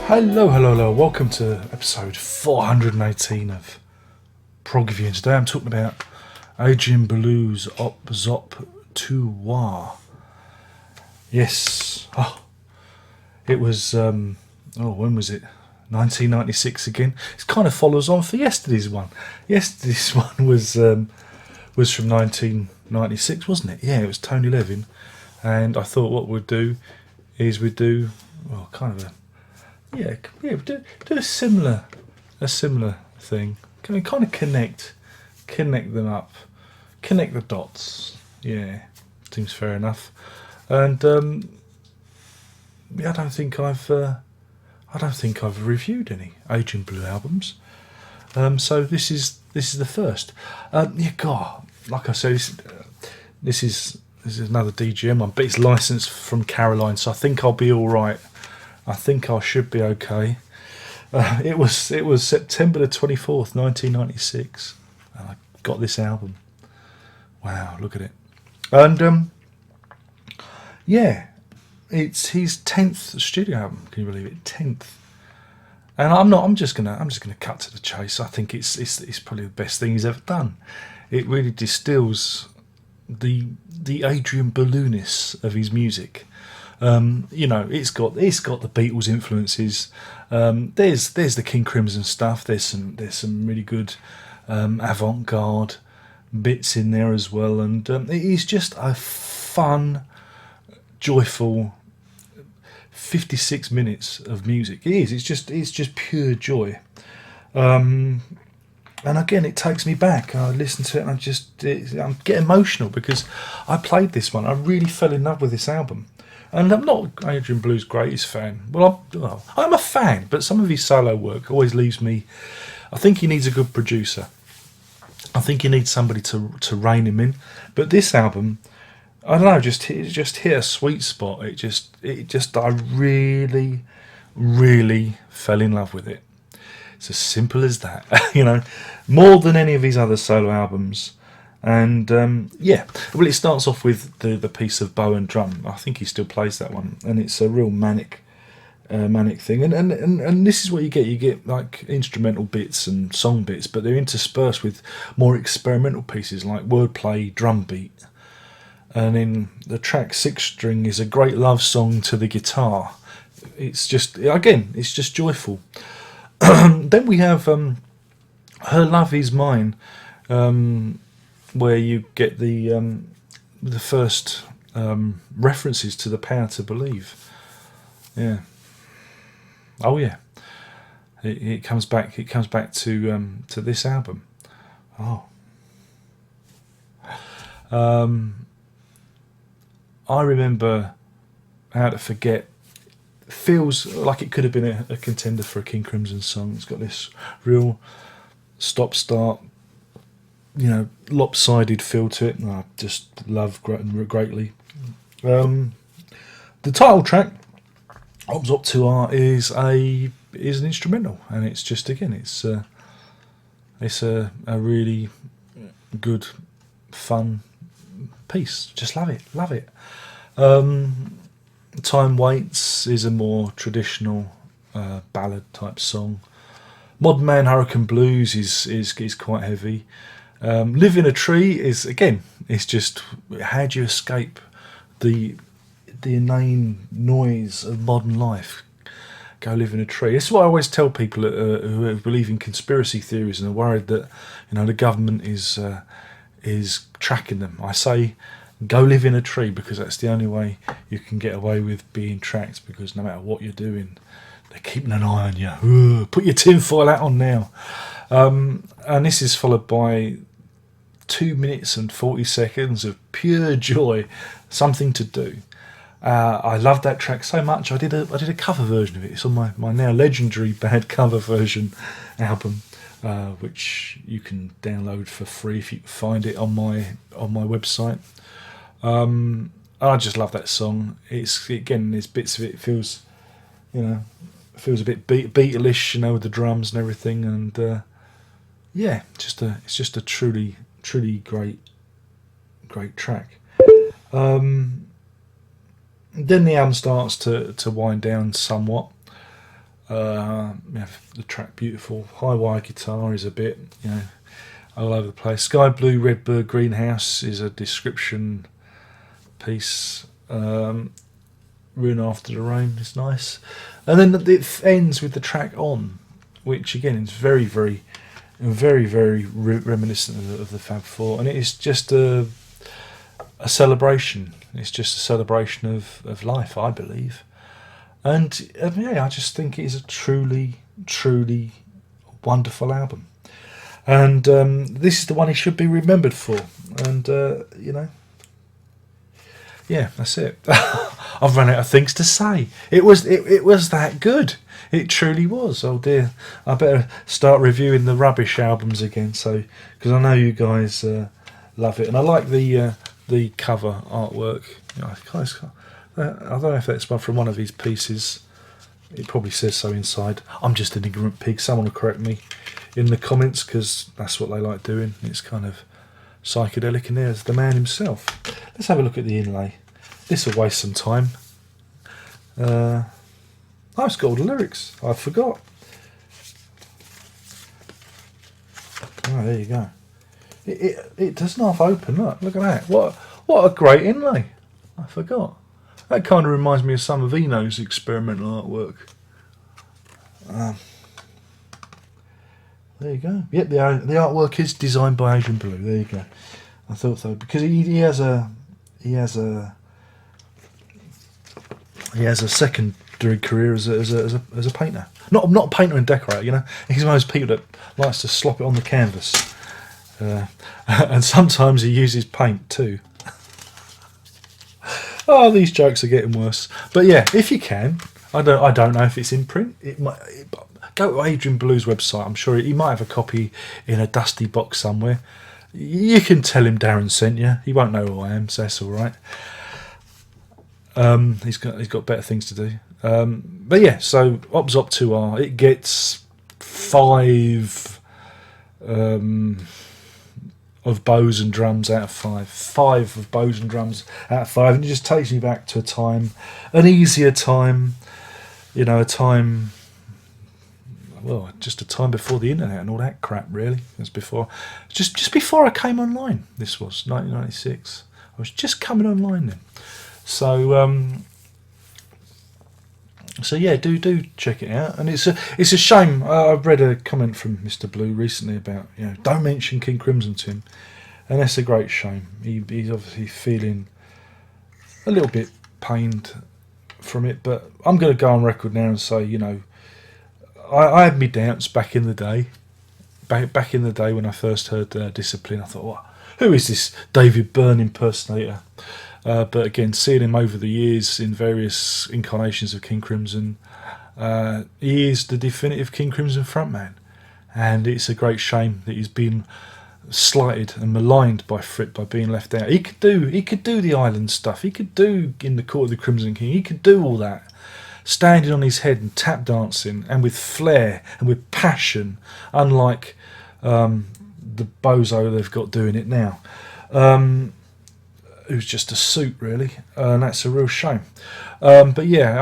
Hello. Welcome to episode 418 of Prog. And today I'm talking about Adrian Belew's Op Zop Tu War. Yes. It was, when was it? 1996 again. It kind of follows on for yesterday's one. Yesterday's one was from 1996, wasn't it? Yeah, it was Tony Levin. And I thought what we'd do is we'd do, do a similar thing. Can we kind of connect them up, connect the dots? Yeah, seems fair enough. And I don't think I've reviewed any Adrian Belew albums. So this is the first. Like I said, this is another DJM one, but it's licensed from Caroline, so I think I'll be all right. I think I should be okay. It was September the 24th, 1996, and I got this album. Wow, look at it. And it's his 10th studio album. Can you believe it? 10th. And I'm just gonna cut to the chase. I think it's probably the best thing he's ever done. It really distills the Adrian Belewness of his music. It's got the Beatles influences. There's the King Crimson stuff. There's some really good avant-garde bits in there as well, and it is just a fun, joyful 56 minutes of music. It is. It's just pure joy. And again, it takes me back. I listen to it and I get emotional because I played this one. I really fell in love with this album. And I'm not Adrian Belew's greatest fan. I'm a fan, but some of his solo work always leaves me. I think he needs a good producer. I think he needs somebody to rein him in. But this album, I don't know, just hit a sweet spot. I really, really fell in love with it. It's as simple as that, more than any of his other solo albums. And it starts off with the piece of bow and drum. I think he still plays that one, and it's a real manic thing. And this is what you get. You get like instrumental bits and song bits, but they're interspersed with more experimental pieces like wordplay, drum beat. And in the track 6 string is a great love song to the guitar. It's just joyful. Then we have Her Love Is Mine, where you get the first references to the power to believe. Yeah. Oh yeah. It comes back. It comes back to this album. Oh. I remember How to Forget. Feels like it could have been a contender for a King Crimson song. It's got this real stop-start, lopsided feel to it, and I just love greatly. The title track, Op Zop 2R, is an instrumental, and it's just it's a really good, fun piece. Just love it. Time Waits is a more traditional ballad type song. Modern Man Hurricane Blues is quite heavy. Live in a Tree is, again, it's just, how do you escape the inane noise of modern life? Go live in a tree. This is what I always tell people who believe in conspiracy theories and are worried that the government is tracking them. I say, go live in a tree, because that's the only way you can get away with being tracked, because no matter what you're doing, they're keeping an eye on you. Ooh, put your tinfoil hat on now. And this is followed by 2 minutes and 40 seconds of pure joy, Something to Do. I love that track so much. I did a cover version of it. It's on my now legendary Bad Cover Version album, which you can download for free if you can find it on my website. I just love that song. There's bits of it feels a bit Beatlish, with the drums and everything, and it's just a truly great track. Then the album starts to wind down somewhat. The track Beautiful. High wire guitar is a bit, all over the place. Sky Blue, Redbird, Greenhouse is a description piece. Ruin After the Rain is nice. And then it ends with the track On, which again is very, very, very, very reminiscent of the Fab Four. And it is just a celebration. It's just a celebration of life, I believe. And I just think it is a truly, truly wonderful album. And this is the one he should be remembered for. And, that's it. I've run out of things to say. It was that good. It truly was. Oh dear, I better start reviewing the rubbish albums again. Because I know you guys love it, and I like the cover artwork. I don't know if that's from one of his pieces. It probably says so inside. I'm just an ignorant pig. Someone will correct me in the comments, because that's what they like doing. It's kind of psychedelic, and there's the man himself. Let's have a look at the inlay. This will waste some time. It's got all the lyrics. I forgot. Oh, there you go. It doesn't half open. Look at that. What a great inlay. I forgot. That kind of reminds me of some of Eno's experimental artwork. There you go. Yep, the artwork is designed by Adrian Belew. There you go. I thought so, because he has a secondary career as a painter. Not a painter and decorator. He's one of those people that likes to slop it on the canvas, and sometimes he uses paint too. Oh, these jokes are getting worse. But yeah, if you can, I don't know if it's in print. Go to Adrian Belew's website. I'm sure he might have a copy in a dusty box somewhere. You can tell him Darren sent you. He won't know who I am, so that's all right. He's got better things to do. But yeah, so Obs Op 2R, it gets 5 of bows and drums out of 5. 5 of bows and drums out of 5, and it just takes me back to an easier time, just a time before the internet and all that crap. Really, just before I came online. This was 1996. I was just coming online then. So yeah, do check it out. And it's a shame. I've read a comment from Mr. Belew recently about don't mention King Crimson to him, and that's a great shame. He's obviously feeling a little bit pained from it, but I'm going to go on record now and say I had me doubts back in the day. Back in the day when I first heard Discipline, I thought, what? Who is this David Byrne impersonator? But again, seeing him over the years in various incarnations of King Crimson, he is the definitive King Crimson frontman, and it's a great shame that he's been slighted and maligned by Fripp by being left out. He could do the island stuff. He could do In the Court of the Crimson King. He could do all that, standing on his head and tap dancing, and with flair and with passion, unlike the bozo they've got doing it now. Who's just a suit, really, and that's a real shame. But yeah,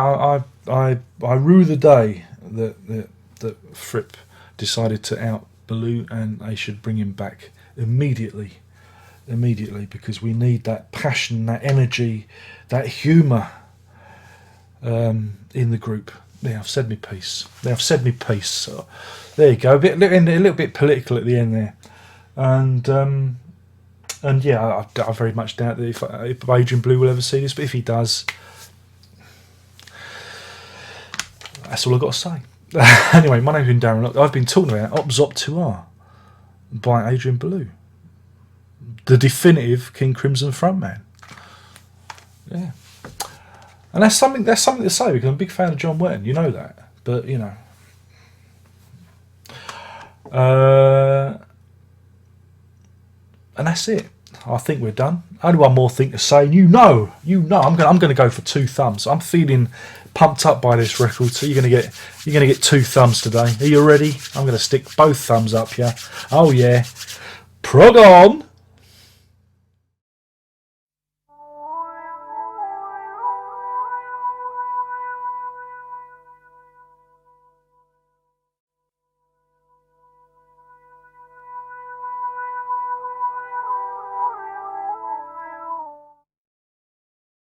I rue the day that Fripp decided to out Belew, and they should bring him back immediately, because we need that passion, that energy, that humour in the group. There, I've said me piece. So, there you go. A little bit political at the end there, and yeah, I very much doubt that if Adrian Belew will ever see this, but if he does, that's all I've got to say. Anyway, my name's been Darren. Look, I've been talking about Obs Op 2R by Adrian Belew, the definitive King Crimson frontman. Yeah, and that's something to say, because I'm a big fan of John Wetton. You know that, but and that's it. I think we're done. Only one more thing to say. I'm going to go for 2 thumbs. I'm feeling pumped up by this record, so you're going to get 2 thumbs today. Are you ready? I'm going to stick both thumbs up here. Oh yeah, Prog on.